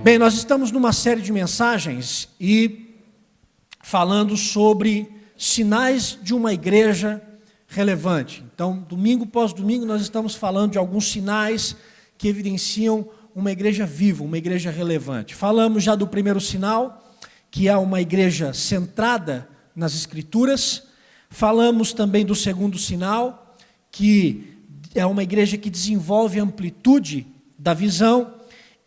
Bem, nós estamos numa série de mensagens e falando sobre sinais de uma igreja relevante. Então, domingo após domingo, nós estamos falando de alguns sinais que evidenciam uma igreja viva, uma igreja relevante. Falamos já do primeiro sinal, que é uma igreja centrada nas Escrituras. Falamos também do segundo sinal, que é uma igreja que desenvolve amplitude da visão.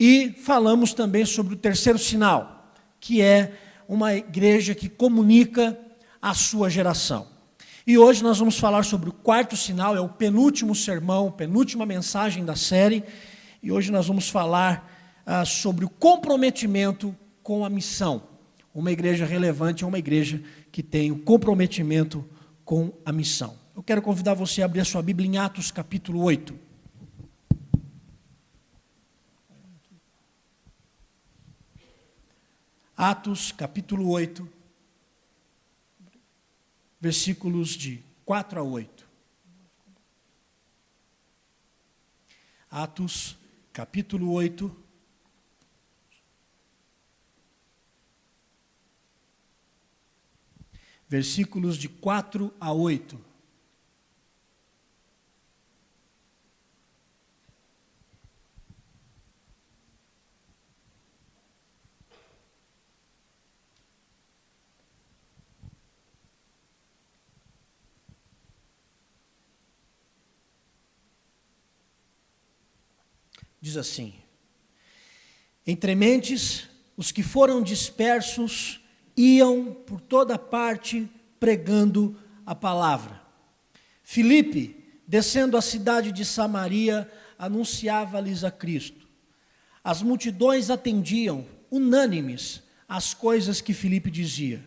E falamos também sobre o terceiro sinal, que é uma igreja que comunica a sua geração. E hoje nós vamos falar sobre o quarto sinal, é o penúltimo sermão, penúltima mensagem da série. E hoje nós vamos falar sobre o comprometimento com a missão. Uma igreja relevante é uma igreja que tem o comprometimento com a missão. Eu quero convidar você a abrir a sua Bíblia em Atos capítulo 8. Atos, capítulo 8, versículos de 4 a 8. Atos, capítulo 8, versículos de 4 a 8. Diz assim: entre mentes, os que foram dispersos iam por toda parte pregando a palavra. Filipe, descendo a cidade de Samaria, anunciava-lhes a Cristo. As multidões atendiam, unânimes, às coisas que Filipe dizia,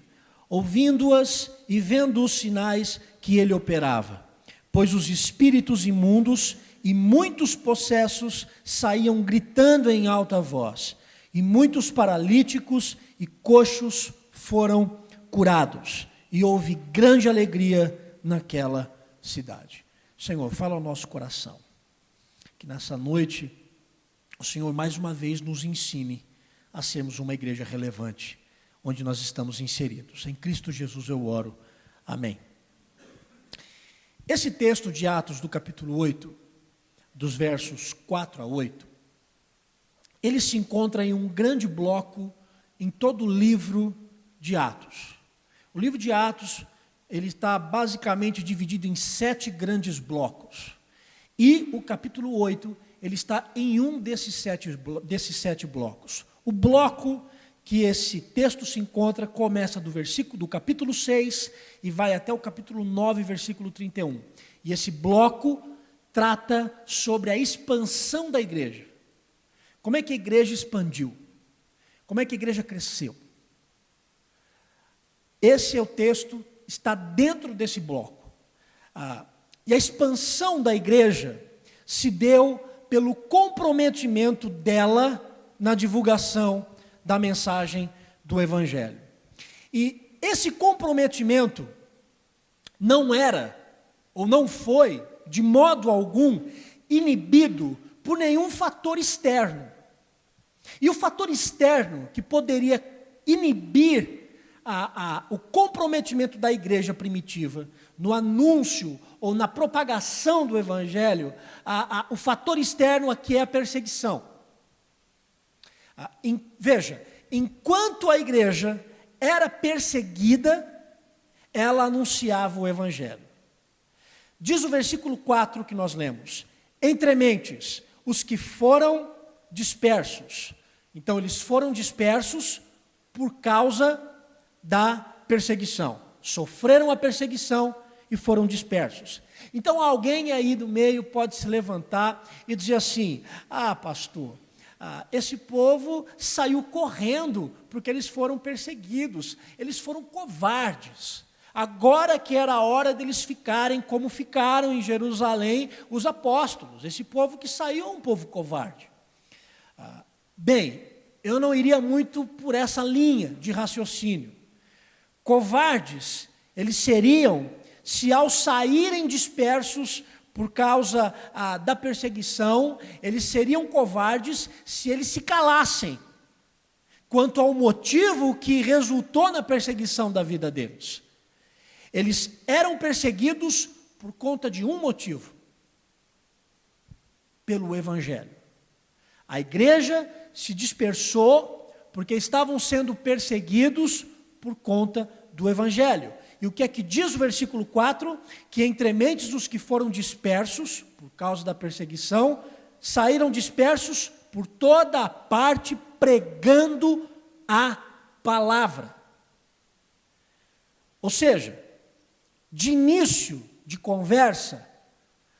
ouvindo-as e vendo os sinais que ele operava. Pois os espíritos imundos e muitos possessos saíam gritando em alta voz, e muitos paralíticos e coxos foram curados, e houve grande alegria naquela cidade. Senhor, fala ao nosso coração, que nessa noite o Senhor mais uma vez nos ensine a sermos uma igreja relevante, onde nós estamos inseridos. Em Cristo Jesus eu oro, amém. Esse texto de Atos do capítulo 8, dos versos 4 a 8, ele se encontra em um grande bloco em todo o livro de Atos. O livro de Atos, ele está basicamente dividido em 7 grandes blocos. E o capítulo 8, ele está em um desses sete blocos. O bloco que esse texto se encontra começa do capítulo 6 e vai até o capítulo 9, versículo 31. E esse bloco trata sobre a expansão da igreja. Como é que a igreja expandiu? Como é que a igreja cresceu? Esse é o texto, está dentro desse bloco. E a expansão da igreja se deu pelo comprometimento dela na divulgação da mensagem do Evangelho. E esse comprometimento não era, ou não foi, de modo algum, inibido por nenhum fator externo. E o fator externo que poderia inibir o comprometimento da igreja primitiva no anúncio ou na propagação do Evangelho, o fator externo aqui é a perseguição. Veja, enquanto a igreja era perseguida, ela anunciava o Evangelho. Diz o versículo 4 que nós lemos: entre mentes, os que foram dispersos. Então, eles foram dispersos por causa da perseguição. Sofreram a perseguição e foram dispersos. Então, alguém aí do meio pode se levantar e dizer assim: pastor, esse povo saiu correndo porque eles foram perseguidos, eles foram covardes. Agora que era a hora deles ficarem como ficaram em Jerusalém os apóstolos. Esse povo que saiu é um povo covarde. Bem, eu não iria muito por essa linha de raciocínio. Covardes, eles seriam se ao saírem dispersos por causa da perseguição, eles seriam covardes se eles se calassem quanto ao motivo que resultou na perseguição da vida deles. Eles eram perseguidos por conta de um motivo: pelo Evangelho. A igreja se dispersou porque estavam sendo perseguidos por conta do Evangelho. E o que é que diz o versículo 4? Que entre mentes os que foram dispersos, por causa da perseguição, saíram dispersos por toda a parte, pregando a palavra. Ou seja, de início de conversa,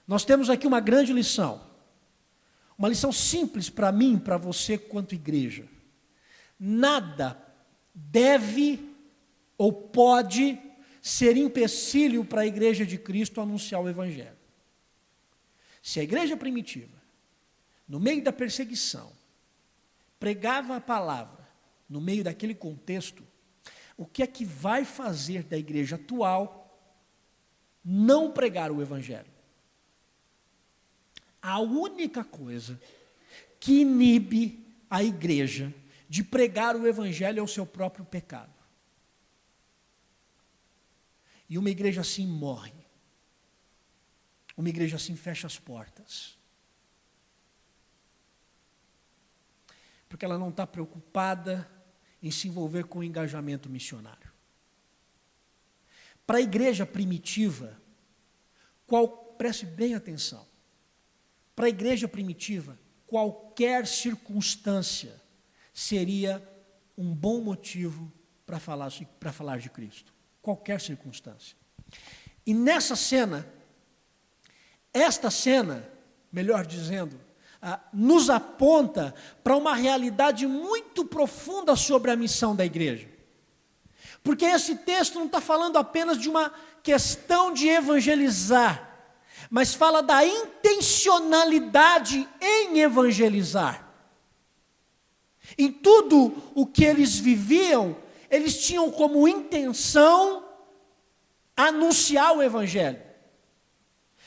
nós temos aqui uma grande lição. Uma lição simples para mim, para você, quanto igreja. Nada deve ou pode ser empecilho para a igreja de Cristo anunciar o Evangelho. Se a igreja primitiva, no meio da perseguição, pregava a palavra, no meio daquele contexto, o que é que vai fazer da igreja atual não pregar o Evangelho? A única coisa que inibe a igreja de pregar o Evangelho é o seu próprio pecado. E uma igreja assim morre. Uma igreja assim fecha as portas. Porque ela não está preocupada em se envolver com o engajamento missionário. Para a igreja primitiva, preste bem atenção, para a igreja primitiva, qualquer circunstância seria um bom motivo para falar de Cristo. Qualquer circunstância. E nessa cena, esta cena, melhor dizendo, nos aponta para uma realidade muito profunda sobre a missão da igreja. Porque esse texto não está falando apenas de uma questão de evangelizar, mas fala da intencionalidade em evangelizar. Em tudo o que eles viviam, eles tinham como intenção anunciar o Evangelho.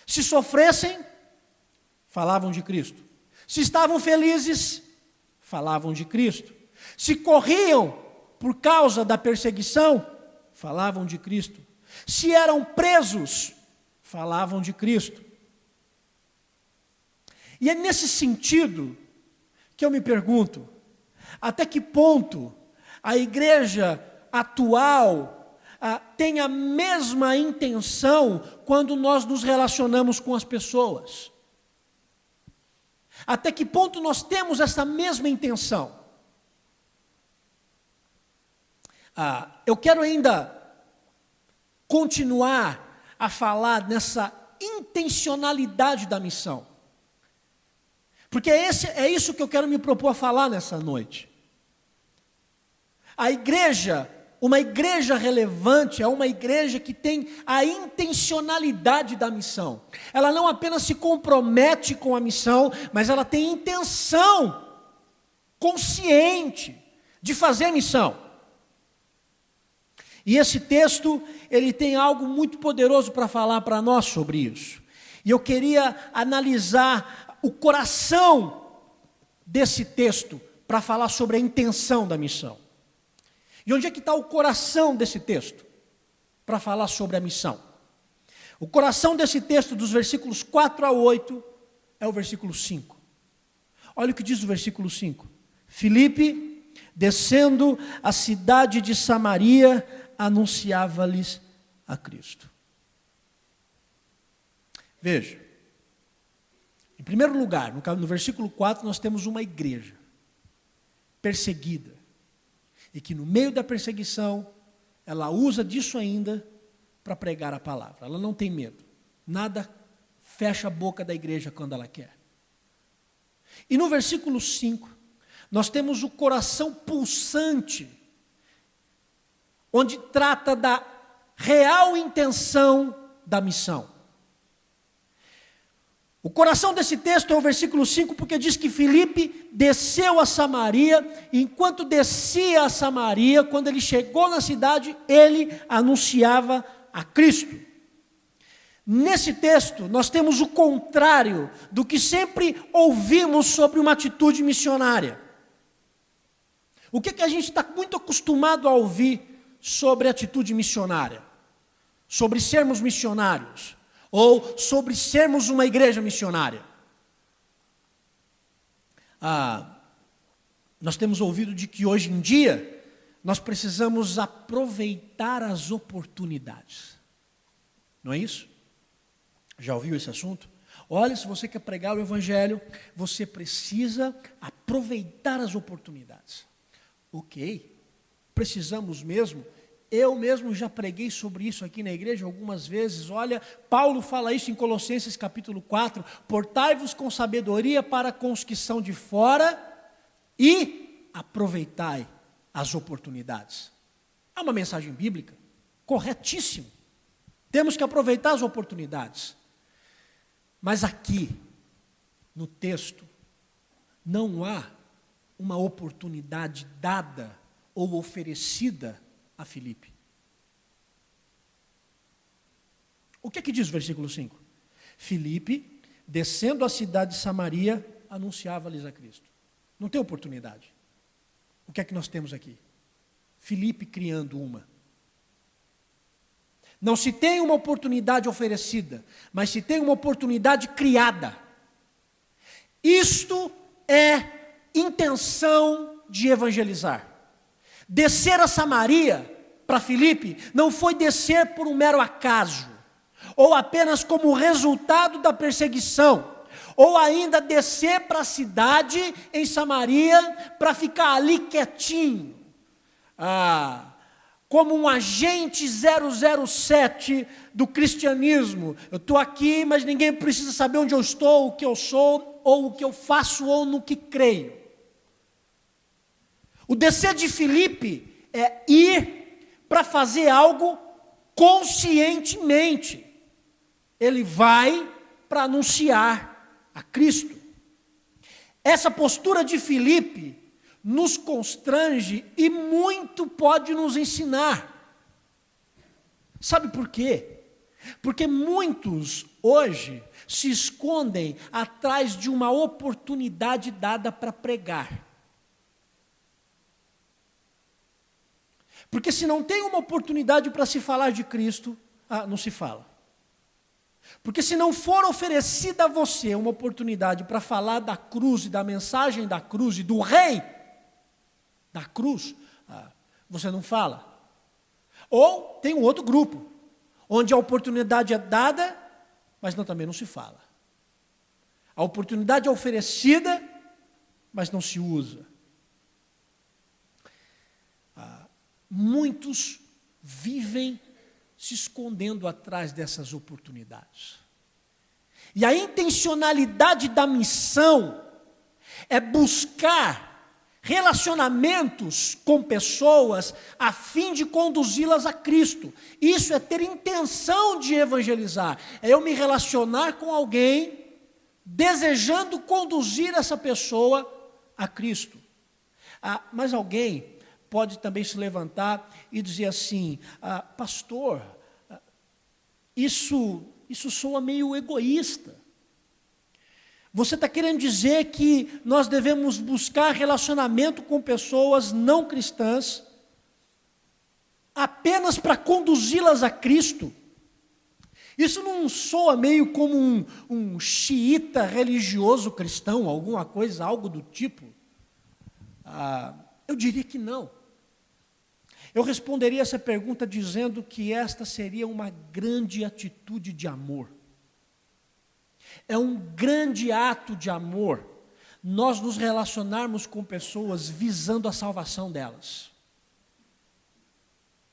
Se sofressem, falavam de Cristo. Se estavam felizes, falavam de Cristo. Se corriam por causa da perseguição, falavam de Cristo. Se eram presos, falavam de Cristo. E é nesse sentido que eu me pergunto, até que ponto a igreja atual tem a mesma intenção quando nós nos relacionamos com as pessoas? Até que ponto nós temos essa mesma intenção? Eu quero ainda continuar a falar nessa intencionalidade da missão. Porque é isso que eu quero me propor a falar nessa noite. A igreja, uma igreja relevante, é uma igreja que tem a intencionalidade da missão. Ela não apenas se compromete com a missão, mas ela tem intenção consciente de fazer missão. E esse texto, ele tem algo muito poderoso para falar para nós sobre isso. E eu queria analisar o coração desse texto para falar sobre a intenção da missão. E onde é que está o coração desse texto? Para falar sobre a missão. O coração desse texto, dos versículos 4 a 8, é o versículo 5. Olha o que diz o versículo 5. Filipe, descendo a cidade de Samaria, anunciava-lhes a Cristo. Veja, em primeiro lugar, no versículo 4, nós temos uma igreja perseguida. E que no meio da perseguição, ela usa disso ainda para pregar a palavra. Ela não tem medo. Nada fecha a boca da igreja quando ela quer. E no versículo 5, nós temos o coração pulsante, onde trata da real intenção da missão. O coração desse texto é o versículo 5, porque diz que Filipe desceu a Samaria, e enquanto descia a Samaria, quando ele chegou na cidade, ele anunciava a Cristo. Nesse texto, nós temos o contrário do que sempre ouvimos sobre uma atitude missionária. O que a gente está muito acostumado a ouvir sobre atitude missionária? Sobre sermos missionários? Ou sobre sermos uma igreja missionária? Nós temos ouvido de que hoje em dia nós precisamos aproveitar as oportunidades. Não é isso? Já ouviu esse assunto? Olha, se você quer pregar o Evangelho, você precisa aproveitar as oportunidades. Ok, precisamos mesmo. Eu mesmo já preguei sobre isso aqui na igreja algumas vezes. Olha, Paulo fala isso em Colossenses capítulo 4. Portai-vos com sabedoria para com os que são de fora e aproveitai as oportunidades. É uma mensagem bíblica, corretíssimo. Temos que aproveitar as oportunidades. Mas aqui, no texto, não há uma oportunidade dada ou oferecida a Filipe. O que diz o versículo 5? Filipe, descendo a cidade de Samaria, anunciava-lhes a Cristo. Não tem oportunidade. O que é que nós temos aqui? Filipe criando uma. Não se tem uma oportunidade oferecida, mas se tem uma oportunidade criada. Isto é intenção de evangelizar. Descer a Samaria, para Filipe, não foi descer por um mero acaso, ou apenas como resultado da perseguição, ou ainda descer para a cidade em Samaria, para ficar ali quietinho, como um agente 007 do cristianismo. Eu estou aqui, mas ninguém precisa saber onde eu estou, o que eu sou, ou o que eu faço, ou no que creio. O descer de Filipe é ir para fazer algo conscientemente. Ele vai para anunciar a Cristo. Essa postura de Filipe nos constrange e muito pode nos ensinar. Sabe por quê? Porque muitos hoje se escondem atrás de uma oportunidade dada para pregar. Porque se não tem uma oportunidade para se falar de Cristo, não se fala. Porque se não for oferecida a você uma oportunidade para falar da cruz e da mensagem da cruz e do rei da cruz, você não fala. Ou tem um outro grupo, onde a oportunidade é dada, mas também não se fala. A oportunidade é oferecida, mas não se usa. Muitos vivem se escondendo atrás dessas oportunidades. E a intencionalidade da missão é buscar relacionamentos com pessoas a fim de conduzi-las a Cristo. Isso é ter intenção de evangelizar. É eu me relacionar com alguém desejando conduzir essa pessoa a Cristo. Mas alguém pode também se levantar e dizer assim, pastor, isso soa meio egoísta. Você está querendo dizer que nós devemos buscar relacionamento com pessoas não cristãs apenas para conduzi-las a Cristo? Isso não soa meio como um xiita religioso cristão, alguma coisa, algo do tipo? Eu diria que não. Eu responderia essa pergunta dizendo que esta seria uma grande atitude de amor. É um grande ato de amor nós nos relacionarmos com pessoas visando a salvação delas.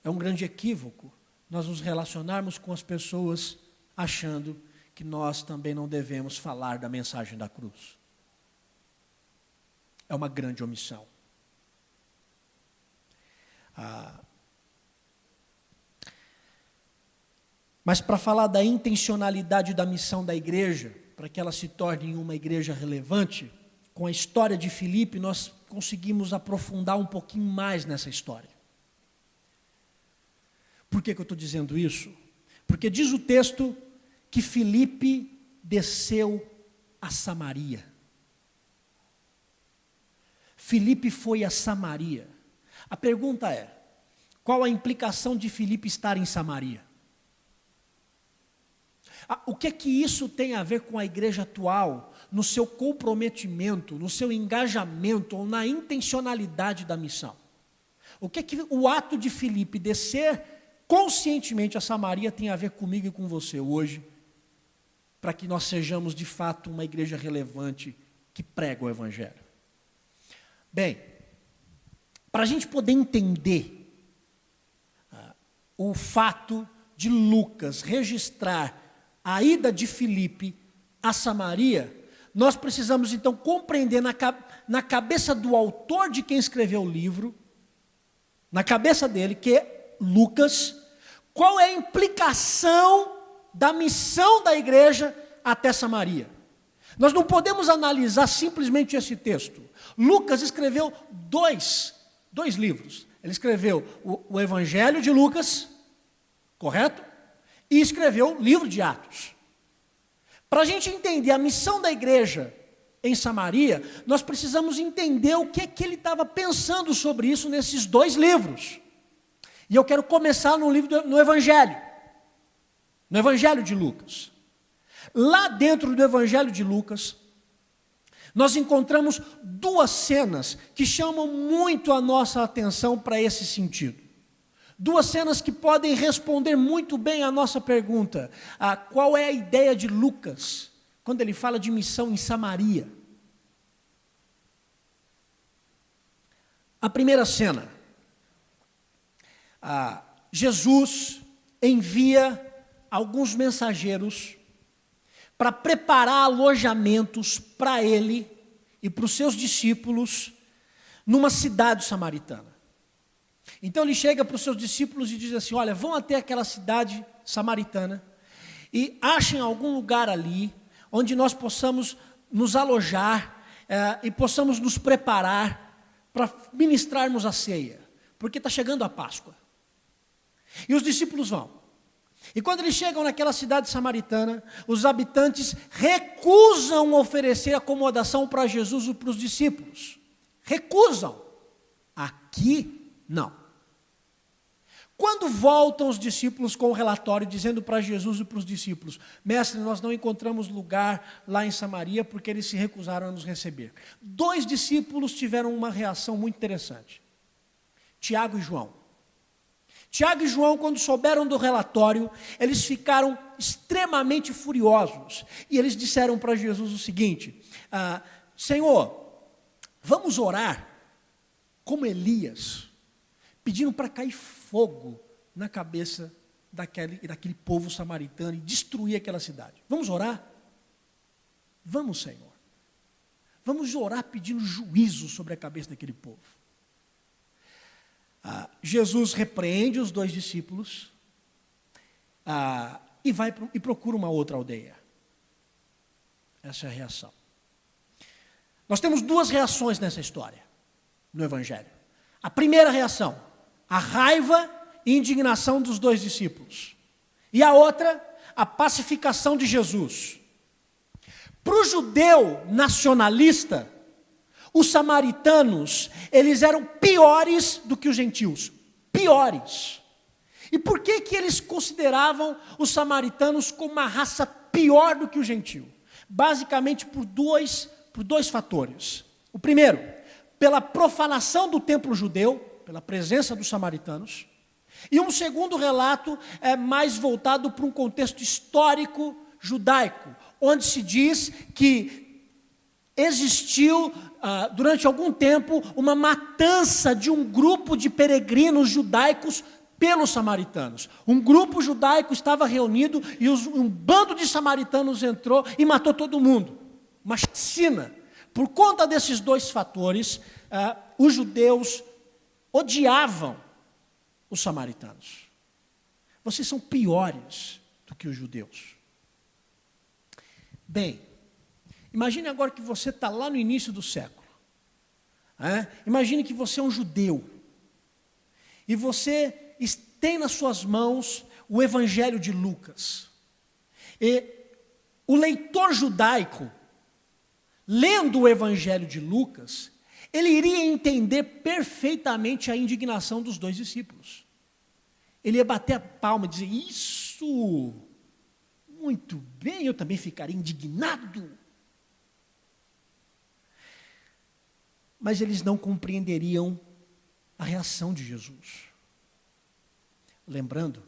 É um grande equívoco nós nos relacionarmos com as pessoas achando que nós também não devemos falar da mensagem da cruz. É uma grande omissão. Mas para falar da intencionalidade da missão da igreja, para que ela se torne uma igreja relevante, com a história de Filipe, nós conseguimos aprofundar um pouquinho mais nessa história. Por que eu estou dizendo isso? Porque diz o texto que Filipe desceu a Samaria. Filipe foi a Samaria. A pergunta é: qual a implicação de Filipe estar em Samaria? O que é que isso tem a ver com a igreja atual, no seu comprometimento, no seu engajamento ou na intencionalidade da missão? O que é que o ato de Filipe descer conscientemente a Samaria tem a ver comigo e com você hoje, para que nós sejamos de fato uma igreja relevante que prega o Evangelho? Bem, para a gente poder entender o fato de Lucas registrar a ida de Filipe a Samaria, nós precisamos então compreender na cabeça do autor de quem escreveu o livro, na cabeça dele, que é Lucas, qual é a implicação da missão da igreja até Samaria. Nós não podemos analisar simplesmente esse texto. Lucas escreveu dois livros. Ele escreveu o Evangelho de Lucas, correto? E escreveu o livro de Atos. Para a gente entender a missão da igreja em Samaria, nós precisamos entender o que é que ele estava pensando sobre isso nesses dois livros. E eu quero começar no Evangelho de Lucas. Lá dentro do Evangelho de Lucas, nós encontramos duas cenas que chamam muito a nossa atenção para esse sentido. Duas cenas que podem responder muito bem à nossa pergunta. Qual é a ideia de Lucas quando ele fala de missão em Samaria? A primeira cena. Jesus envia alguns mensageiros para preparar alojamentos para ele e para os seus discípulos numa cidade samaritana. Então ele chega para os seus discípulos e diz assim: olha, vão até aquela cidade samaritana e achem algum lugar ali onde nós possamos nos alojar e possamos nos preparar para ministrarmos a ceia, porque está chegando a Páscoa. E os discípulos vão. E quando eles chegam naquela cidade samaritana, os habitantes recusam oferecer acomodação para Jesus e para os discípulos. Recusam. Aqui, não. Quando voltam os discípulos com o relatório, dizendo para Jesus e para os discípulos: mestre, nós não encontramos lugar lá em Samaria porque eles se recusaram a nos receber. Dois discípulos tiveram uma reação muito interessante. Tiago e João. Tiago e João, quando souberam do relatório, eles ficaram extremamente furiosos. E eles disseram para Jesus o seguinte: Senhor, vamos orar como Elias, pedindo para cair fogo na cabeça daquele povo samaritano e destruir aquela cidade. Vamos orar? Vamos, Senhor. Vamos orar pedindo juízo sobre a cabeça daquele povo. Jesus repreende os dois discípulos e vai e procura uma outra aldeia. Essa é a reação. Nós temos duas reações nessa história, no Evangelho. A primeira reação: a raiva e indignação dos dois discípulos. E a outra, a pacificação de Jesus. Para o judeu nacionalista, os samaritanos, eles eram piores do que os gentios. Piores. E por que eles consideravam os samaritanos como uma raça pior do que o gentio? Basicamente por dois fatores. O primeiro, pela profanação do templo judeu, pela presença dos samaritanos. E um segundo relato é mais voltado para um contexto histórico judaico, onde se diz que existiu, durante algum tempo, uma matança de um grupo de peregrinos judaicos pelos samaritanos. Um grupo judaico estava reunido e um bando de samaritanos entrou e matou todo mundo. Uma chacina. Por conta desses dois fatores, os judeus odiavam os samaritanos. Vocês são piores do que os judeus. Bem, imagine agora que você está lá no início do século. Imagine que você é um judeu. E você tem nas suas mãos o Evangelho de Lucas. E o leitor judaico, lendo o Evangelho de Lucas, ele iria entender perfeitamente a indignação dos dois discípulos. Ele ia bater a palma e dizer, isso, muito bem, eu também ficaria indignado. Mas eles não compreenderiam a reação de Jesus. Lembrando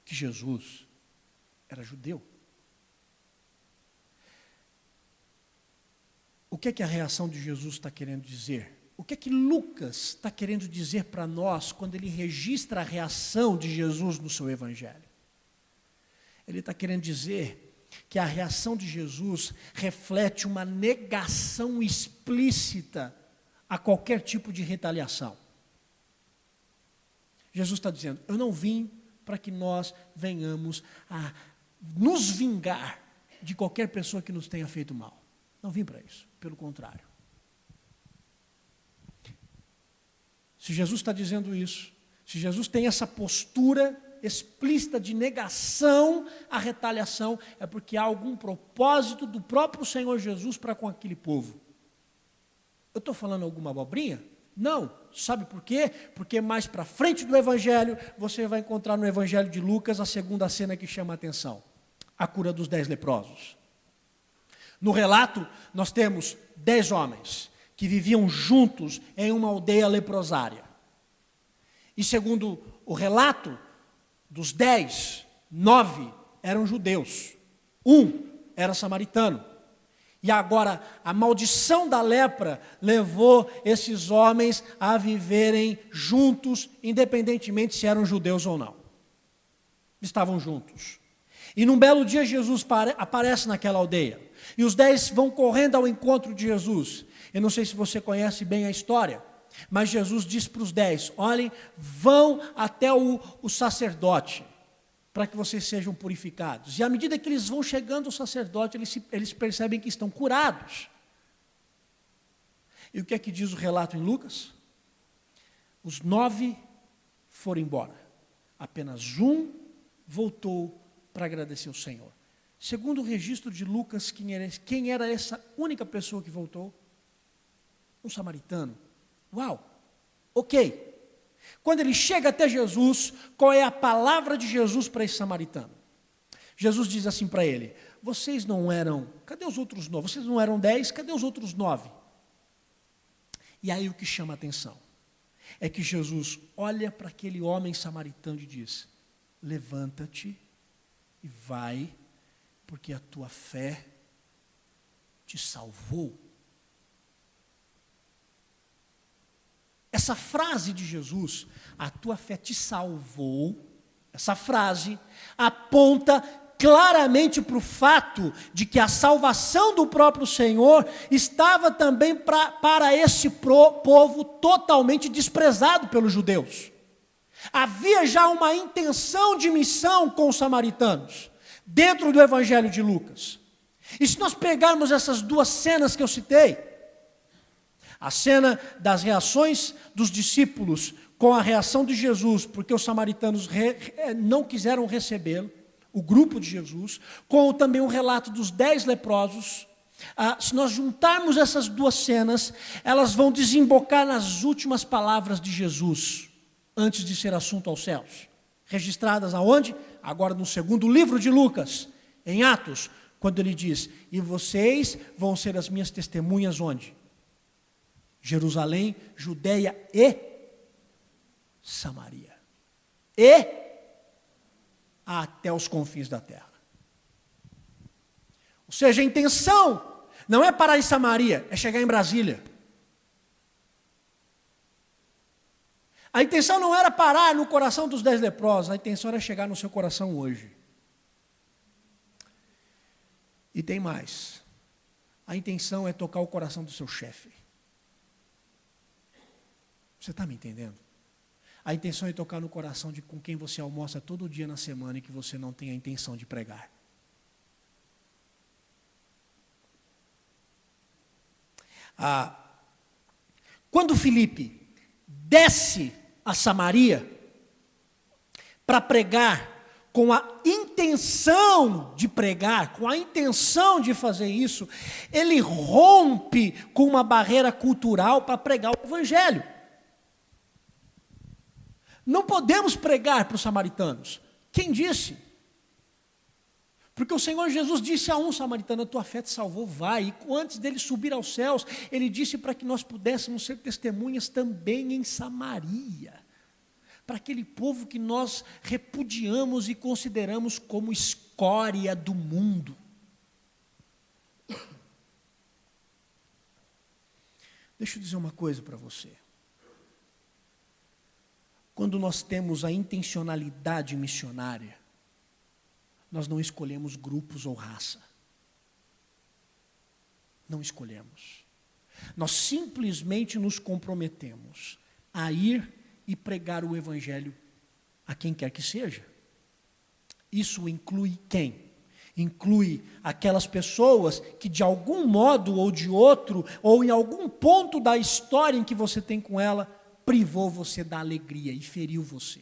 que Jesus era judeu. O que é que a reação de Jesus está querendo dizer? O que é que Lucas está querendo dizer para nós quando ele registra a reação de Jesus no seu evangelho? Ele está querendo dizer que a reação de Jesus reflete uma negação explícita a qualquer tipo de retaliação. Jesus está dizendo, eu não vim para que nós venhamos a nos vingar de qualquer pessoa que nos tenha feito mal. Não vim para isso, pelo contrário. Se Jesus está dizendo isso, se Jesus tem essa postura explícita de negação à retaliação, é porque há algum propósito do próprio Senhor Jesus para com aquele povo. Eu estou falando alguma abobrinha? Não. Sabe por quê? Porque mais para frente do Evangelho, você vai encontrar no Evangelho de Lucas a segunda cena que chama a atenção. A cura dos 10 leprosos. No relato, nós temos 10 homens que viviam juntos em uma aldeia leprosária. E segundo o relato, dos 10, 9 eram judeus. 1 era samaritano. E agora, a maldição da lepra levou esses homens a viverem juntos, independentemente se eram judeus ou não. Estavam juntos. E num belo dia, Jesus aparece naquela aldeia. E os 10 vão correndo ao encontro de Jesus. Eu não sei se você conhece bem a história, mas Jesus diz para os 10, olhem, vão até o sacerdote, para que vocês sejam purificados. E à medida que eles vão chegando ao sacerdote, eles percebem que estão curados. E o que é que diz o relato em Lucas? Os 9 foram embora. Apenas um voltou para agradecer ao Senhor. Segundo o registro de Lucas, quem era essa única pessoa que voltou? Um samaritano. Uau! Ok. Quando ele chega até Jesus, qual é a palavra de Jesus para esse samaritano? Jesus diz assim para ele, vocês não eram, cadê os outros 9? Vocês não eram 10, cadê os outros 9? E aí o que chama a atenção é que Jesus olha para aquele homem samaritano e diz, levanta-te e vai, porque a tua fé te salvou. Essa frase de Jesus, a tua fé te salvou, essa frase aponta claramente para o fato de que a salvação do próprio Senhor estava também para esse povo totalmente desprezado pelos judeus. Havia já uma intenção de missão com os samaritanos, dentro do Evangelho de Lucas. E se nós pegarmos essas duas cenas que eu citei, a cena das reações dos discípulos com a reação de Jesus, porque os samaritanos não quiseram recebê-lo, o grupo de Jesus, com também o relato dos 10 leprosos, se nós juntarmos essas duas cenas, elas vão desembocar nas últimas palavras de Jesus, antes de ser assunto aos céus. Registradas aonde? Agora no segundo livro de Lucas, em Atos, quando ele diz, e vocês vão ser as minhas testemunhas onde? Jerusalém, Judeia e Samaria. E até os confins da terra. Ou seja, a intenção não é parar em Samaria, é chegar em Brasília. A intenção não era parar no coração dos 10 leprosos, a intenção era chegar no seu coração hoje. E tem mais. A intenção é tocar o coração do seu chefe. Você está me entendendo? A intenção é tocar no coração de com quem você almoça todo dia na semana e que você não tem a intenção de pregar. Quando Filipe desce a Samaria para pregar com a intenção intenção de pregar, com a intenção de fazer isso, ele rompe com uma barreira cultural para pregar o evangelho. Não podemos pregar para os samaritanos. Quem disse? Porque o Senhor Jesus disse a um samaritano: a tua fé te salvou, vai. E antes dele subir aos céus, ele disse para que nós pudéssemos ser testemunhas também em Samaria, para aquele povo que nós repudiamos e consideramos como escória do mundo. Deixa eu dizer uma coisa para você. Quando nós temos a intencionalidade missionária, nós não escolhemos grupos ou raça. Não escolhemos. Nós simplesmente nos comprometemos a ir e pregar o evangelho a quem quer que seja. Isso inclui quem? Inclui aquelas pessoas que de algum modo ou de outro, ou em algum ponto da história em que você tem com ela, privou você da alegria e feriu você.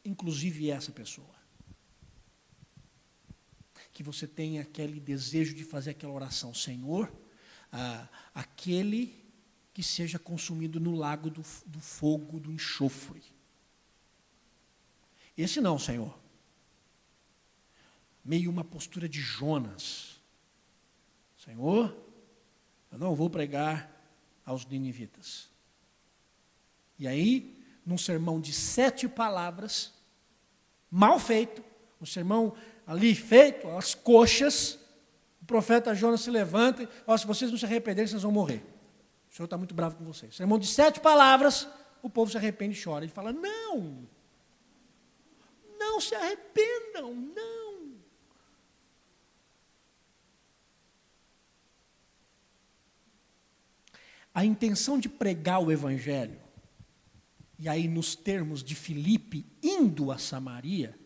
Inclusive essa pessoa. Que você tenha aquele desejo de fazer aquela oração: Senhor, aquele que seja consumido no lago do fogo, do enxofre. Esse não, Senhor. Meio uma postura de Jonas. Senhor, eu não vou pregar aos ninivitas. E aí, num sermão de 7 palavras, mal feito, um sermão ali feito, às coxas, o profeta Jonas se levanta e fala: se vocês não se arrependerem, vocês vão morrer. O Senhor está muito bravo com vocês. Sermão de 7 palavras, o povo se arrepende e chora. Ele fala: não se arrependam, não. A intenção de pregar o evangelho, e aí nos termos de Filipe, indo a Samaria,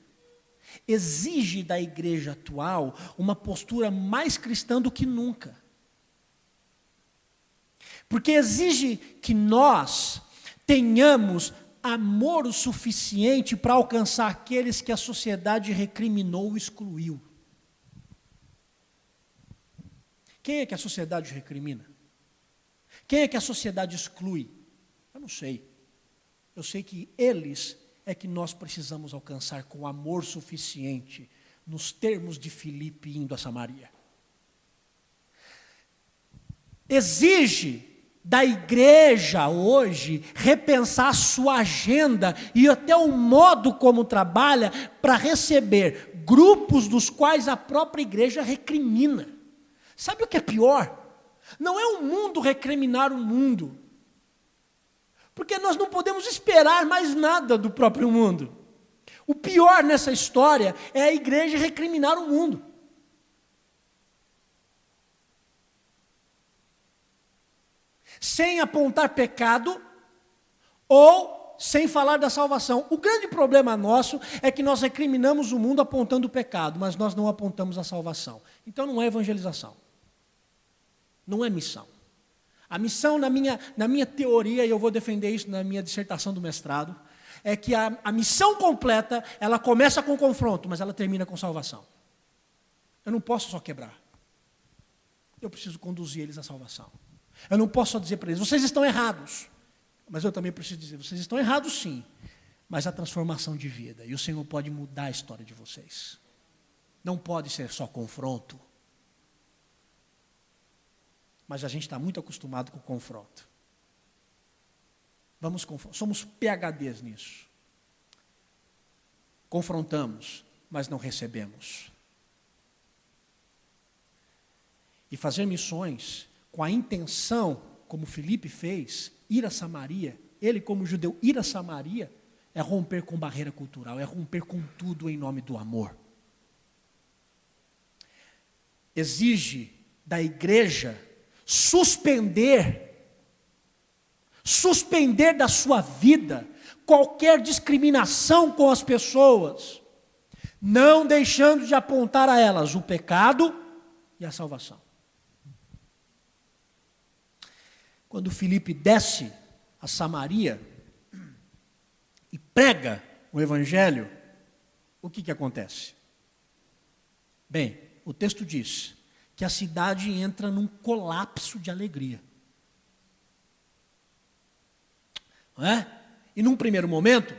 exige da igreja atual uma postura mais cristã do que nunca. Porque exige que nós tenhamos amor o suficiente para alcançar aqueles que a sociedade recriminou ou excluiu. Quem é que a sociedade recrimina? Quem é que a sociedade exclui? Eu não sei. Eu sei que eles é que nós precisamos alcançar com amor suficiente, nos termos de Filipe indo a Samaria. Exige da igreja hoje repensar a sua agenda e até o modo como trabalha para receber grupos dos quais a própria igreja recrimina. Sabe o que é pior? Não é o mundo recriminar o mundo, porque nós não podemos esperar mais nada do próprio mundo. O pior nessa história é a igreja recriminar o mundo. Sem apontar pecado ou sem falar da salvação. O grande problema nosso é que nós recriminamos o mundo apontando o pecado, mas nós não apontamos a salvação. Então não é evangelização. Não é missão. A missão, na minha teoria, e eu vou defender isso na minha dissertação do mestrado, é que a missão completa, ela começa com confronto, mas ela termina com salvação. Eu não posso só quebrar. Eu preciso conduzir eles à salvação. Eu não posso só dizer para eles: vocês estão errados. Mas eu também preciso dizer: vocês estão errados sim, mas a transformação de vida. E o Senhor pode mudar a história de vocês. Não pode ser só confronto. Mas a gente está muito acostumado com o confronto. Somos PhDs nisso. Confrontamos, mas não recebemos. E fazer missões com a intenção, como Filipe fez, ir a Samaria, ele como judeu, ir a Samaria, é romper com barreira cultural, é romper com tudo em nome do amor. Exige da igreja suspender da sua vida qualquer discriminação com as pessoas, não deixando de apontar a elas o pecado e a salvação. Quando Filipe desce a Samaria e prega o evangelho, o que acontece? Bem, o texto diz que a cidade entra num colapso de alegria. Não é? E num primeiro momento,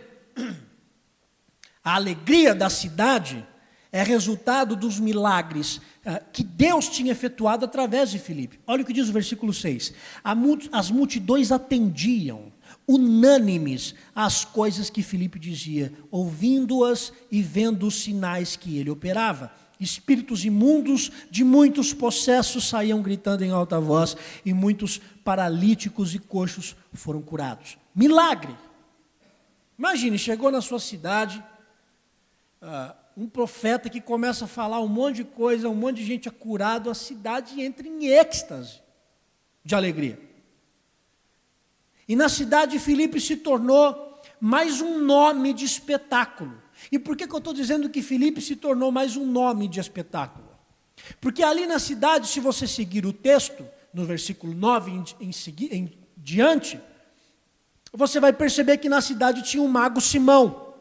a alegria da cidade é resultado dos milagres que Deus tinha efetuado através de Filipe. Olha o que diz o versículo 6. As multidões atendiam, unânimes, às coisas que Filipe dizia, ouvindo-as e vendo os sinais que ele operava. Espíritos imundos de muitos possessos saíam gritando em alta voz, e muitos paralíticos e coxos foram curados. Milagre! Imagine, chegou na sua cidade um profeta que começa a falar um monte de coisa, um monte de gente é curado, a cidade entra em êxtase de alegria. E na cidade de Filipe se tornou mais um nome de espetáculo. E por que eu estou dizendo que Filipe se tornou mais um nome de espetáculo? Porque ali na cidade, se você seguir o texto, no versículo 9 em diante, você vai perceber que na cidade tinha um mago Simão,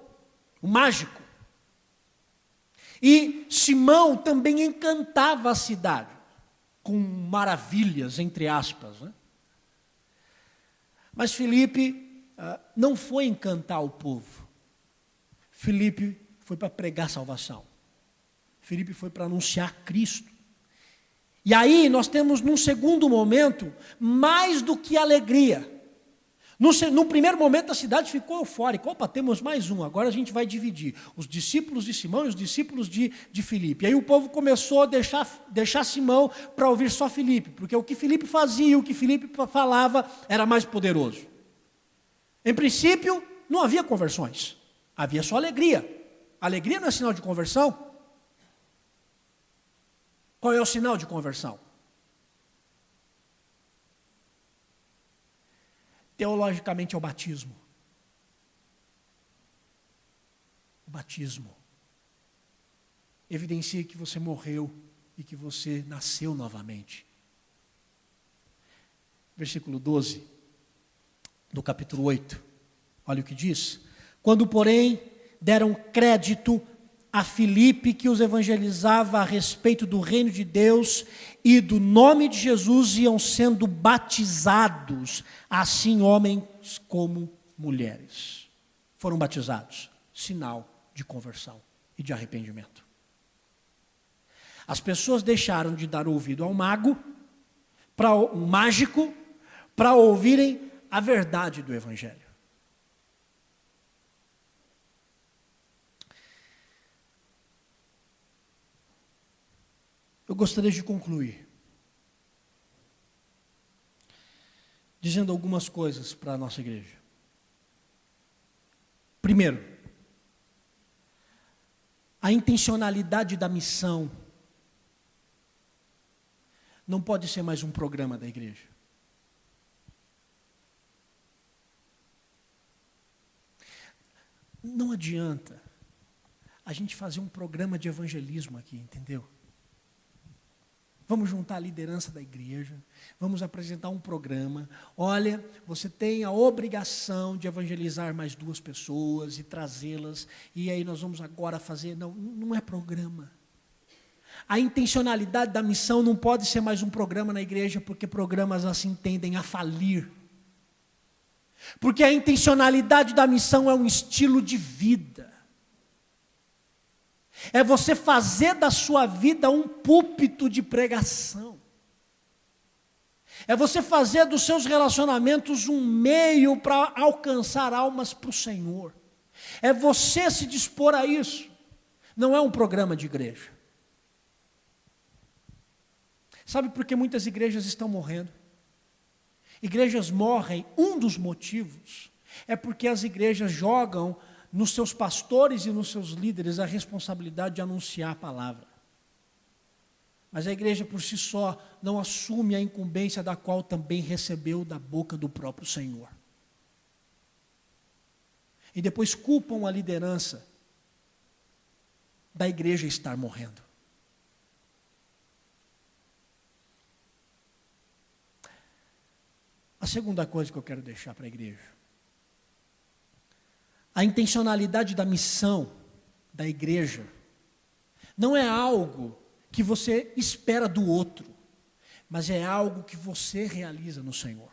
o mágico. E Simão também encantava a cidade, com maravilhas, entre aspas. Né? Mas Filipe não foi encantar o povo. Filipe foi para pregar salvação. Filipe foi para anunciar Cristo. E aí nós temos, num segundo momento, mais do que alegria. No primeiro momento a cidade ficou eufórica. Opa, temos mais um, agora a gente vai dividir. Os discípulos de Simão e os discípulos de Filipe. E aí o povo começou a deixar Simão para ouvir só Filipe, porque o que Filipe fazia, o que Filipe falava era mais poderoso. Em princípio, não havia conversões, havia só alegria. Alegria não é sinal de conversão? Qual é o sinal de conversão? Teologicamente é o batismo. O batismo evidencia que você morreu e que você nasceu novamente. Versículo 12 do capítulo 8. Olha o que diz. Quando, porém, deram crédito a Filipe, que os evangelizava a respeito do reino de Deus e do nome de Jesus, iam sendo batizados, assim homens como mulheres. Foram batizados, sinal de conversão e de arrependimento. As pessoas deixaram de dar ouvido ao mágico, para ouvirem a verdade do evangelho. Eu gostaria de concluir dizendo algumas coisas para a nossa igreja. Primeiro, a intencionalidade da missão não pode ser mais um programa da igreja. Não adianta a gente fazer um programa de evangelismo aqui, entendeu? Vamos juntar a liderança da igreja, vamos apresentar um programa. Olha, você tem a obrigação de evangelizar mais 2 pessoas e trazê-las, e aí nós vamos agora fazer. Não é programa. A intencionalidade da missão não pode ser mais um programa na igreja, porque programas assim tendem a falir. Porque a intencionalidade da missão é um estilo de vida. É você fazer da sua vida um púlpito de pregação. É você fazer dos seus relacionamentos um meio para alcançar almas para o Senhor. É você se dispor a isso. Não é um programa de igreja. Sabe por que muitas igrejas estão morrendo? Igrejas morrem, um dos motivos é porque as igrejas jogam nos seus pastores e nos seus líderes a responsabilidade de anunciar a palavra. Mas a igreja por si só não assume a incumbência da qual também recebeu da boca do próprio Senhor. E depois culpam a liderança da igreja estar morrendo. A segunda coisa que eu quero deixar para a igreja: a intencionalidade da missão da igreja não é algo que você espera do outro, mas é algo que você realiza no Senhor.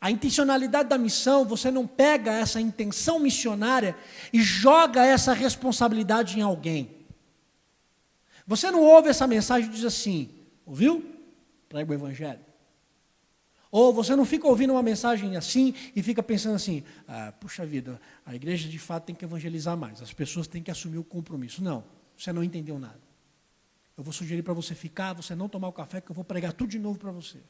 A intencionalidade da missão, você não pega essa intenção missionária e joga essa responsabilidade em alguém. Você não ouve essa mensagem e diz assim, ouviu? Prega o evangelho. Ou você não fica ouvindo uma mensagem assim e fica pensando assim, puxa vida, a igreja de fato tem que evangelizar mais, as pessoas têm que assumir o compromisso. Não, você não entendeu nada. Eu vou sugerir para você ficar, você não tomar o café, que eu vou pregar tudo de novo para você.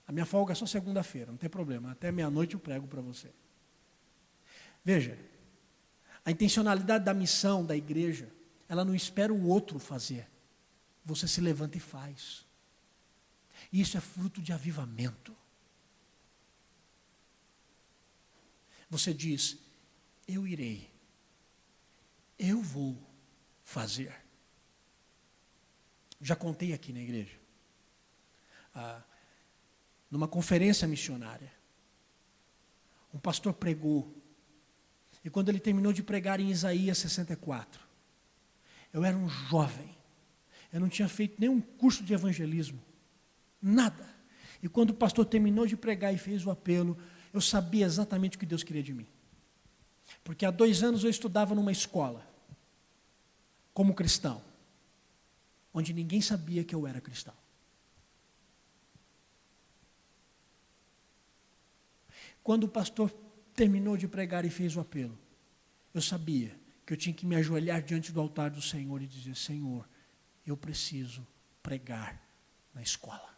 A minha folga é só segunda-feira, não tem problema, até meia-noite eu prego para você. Veja, a intencionalidade da missão da igreja, ela não espera o outro fazer. Você se levanta e faz. Isso é fruto de avivamento. Você diz, eu irei, eu vou fazer. Já contei aqui na igreja, numa conferência missionária, um pastor pregou, e quando ele terminou de pregar em Isaías 64, eu era um jovem, eu não tinha feito nenhum curso de evangelismo, nada. E quando o pastor terminou de pregar e fez o apelo, eu sabia exatamente o que Deus queria de mim. Porque há 2 anos eu estudava numa escola, como cristão, onde ninguém sabia que eu era cristão. Quando o pastor terminou de pregar e fez o apelo, eu sabia que eu tinha que me ajoelhar diante do altar do Senhor e dizer, Senhor, eu preciso pregar na escola.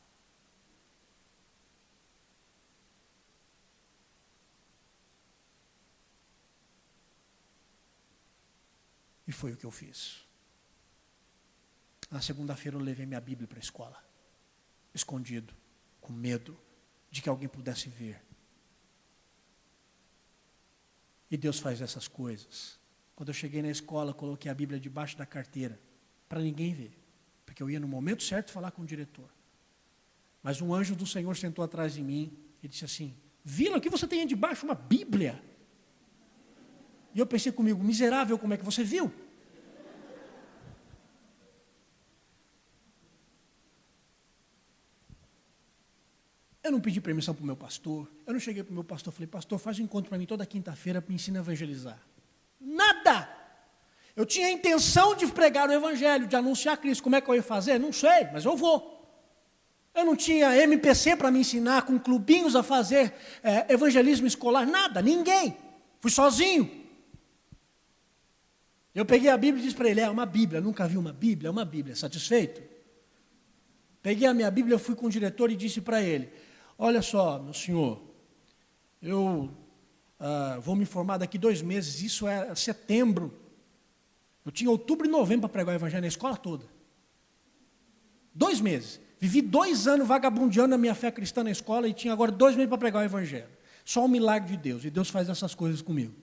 E foi o que eu fiz. Na segunda-feira eu levei minha Bíblia para a escola, escondido, com medo de que alguém pudesse ver. E Deus faz essas coisas. Quando eu cheguei na escola, coloquei a Bíblia debaixo da carteira, para ninguém ver, porque eu ia no momento certo falar com o diretor. Mas um anjo do Senhor sentou atrás de mim e disse assim, Vila, o que você tem aí debaixo? Uma Bíblia? E eu pensei comigo, miserável, como é que você viu? Eu não pedi permissão para o meu pastor, eu não cheguei para o meu pastor e falei, pastor, faz um encontro para mim toda quinta-feira, me ensina a evangelizar. Nada! Eu tinha a intenção de pregar o evangelho, de anunciar Cristo. Como é que eu ia fazer? Não sei, mas eu vou. Eu não tinha MPC para me ensinar, com clubinhos a fazer evangelismo escolar, nada, ninguém. Fui sozinho. Eu peguei a Bíblia e disse para ele, é uma Bíblia, nunca vi uma Bíblia, é uma Bíblia, satisfeito? Peguei a minha Bíblia, fui com o diretor e disse para ele, olha só, meu senhor, eu vou me formar daqui 2 meses, isso é setembro. Eu tinha outubro e novembro para pregar o evangelho na escola toda. 2 meses. Vivi 2 anos vagabundeando a minha fé cristã na escola e tinha agora 2 meses para pregar o evangelho. Só um milagre de Deus. E Deus faz essas coisas comigo.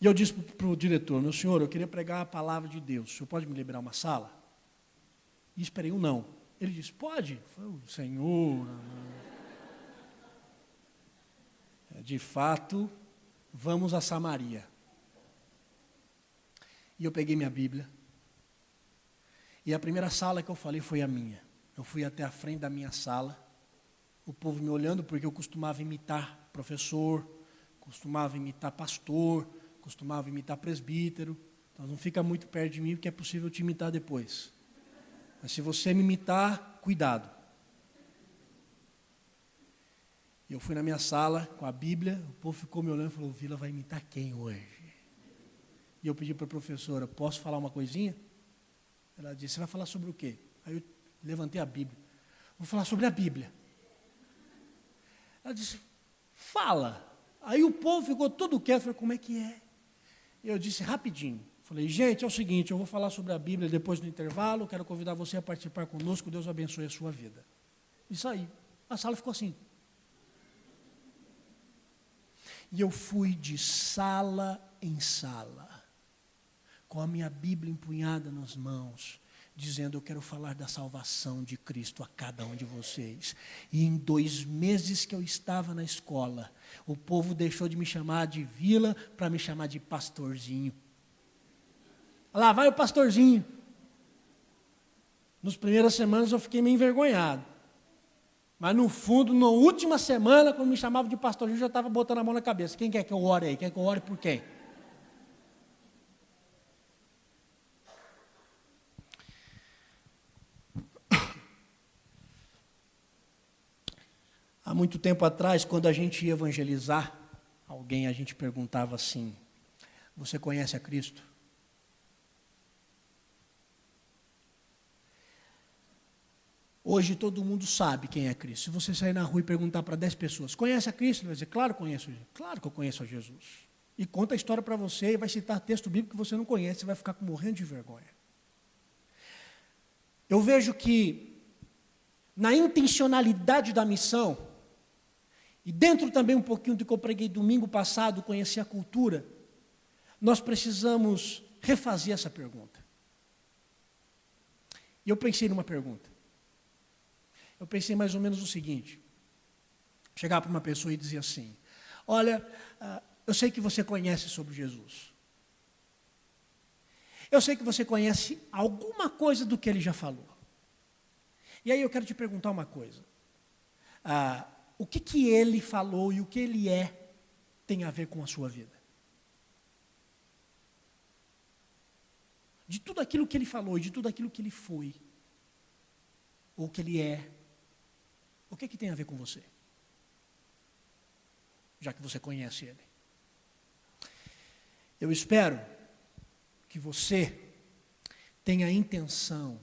E eu disse para o diretor, meu senhor, eu queria pregar a palavra de Deus. O senhor pode me liberar uma sala? E esperei um não. Ele disse, pode. Eu falei, Senhor, de fato, vamos a Samaria. E eu peguei minha Bíblia. E a primeira sala que eu falei foi a minha. Eu fui até a frente da minha sala. O povo me olhando, porque eu costumava imitar professor, costumava imitar pastor, costumava imitar presbítero. Então não fica muito perto de mim, porque é possível te imitar depois. Mas se você me imitar, cuidado. E eu fui na minha sala com a Bíblia, o povo ficou me olhando e falou, Vila vai imitar quem hoje? E eu pedi para a professora, posso falar uma coisinha? Ela disse, você vai falar sobre o quê? Aí eu levantei a Bíblia. Vou falar sobre a Bíblia. Ela disse, fala. Aí o povo ficou todo quieto, falei, como é que é? E eu disse, rapidinho. Falei, gente, é o seguinte, eu vou falar sobre a Bíblia depois do intervalo, quero convidar você a participar conosco, Deus abençoe a sua vida. E saí. A sala ficou assim. E eu fui de sala em sala, com a minha Bíblia empunhada nas mãos, dizendo: eu quero falar da salvação de Cristo a cada um de vocês. E em 2 meses que eu estava na escola, o povo deixou de me chamar de Vila para me chamar de pastorzinho. Lá vai o pastorzinho. Nas primeiras semanas eu fiquei meio envergonhado. Mas no fundo, na última semana, quando me chamavam de pastorzinho, eu já estava botando a mão na cabeça. Quem quer que eu ore aí? Quer que eu ore por quem? Há muito tempo atrás, quando a gente ia evangelizar alguém, a gente perguntava assim: você conhece a Cristo? Hoje todo mundo sabe quem é Cristo. Se você sair na rua e perguntar para 10 pessoas: conhece a Cristo? Ele vai dizer: claro que conheço. Claro que eu conheço a Jesus. E conta a história para você e vai citar texto bíblico que você não conhece, você vai ficar morrendo de vergonha. Eu vejo que na intencionalidade da missão, e dentro também um pouquinho do que eu preguei domingo passado, conhecer a cultura, nós precisamos refazer essa pergunta. E eu pensei numa pergunta. Eu pensei mais ou menos o seguinte: chegar para uma pessoa e dizer assim: olha, eu sei que você conhece sobre Jesus. Eu sei que você conhece alguma coisa do que ele já falou. E aí eu quero te perguntar uma coisa. O que ele falou e o que ele tem a ver com a sua vida? De tudo aquilo que ele falou e de tudo aquilo que ele foi, ou que ele é, o que tem a ver com você? Já que você conhece ele. Eu espero que você tenha intenção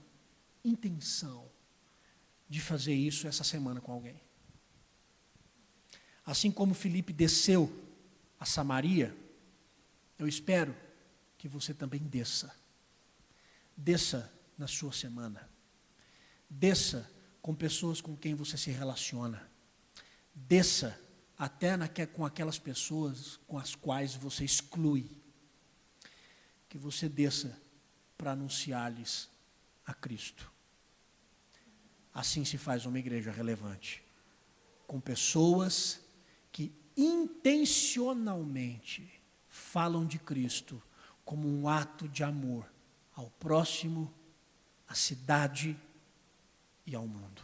de fazer isso essa semana com alguém. Assim como Filipe desceu a Samaria, eu espero que você também desça. Desça na sua semana. Desça com pessoas com quem você se relaciona. Desça até com aquelas pessoas com as quais você exclui. Que você desça para anunciar-lhes a Cristo. Assim se faz uma igreja relevante. Com pessoas que intencionalmente falam de Cristo como um ato de amor ao próximo, à cidade e ao mundo.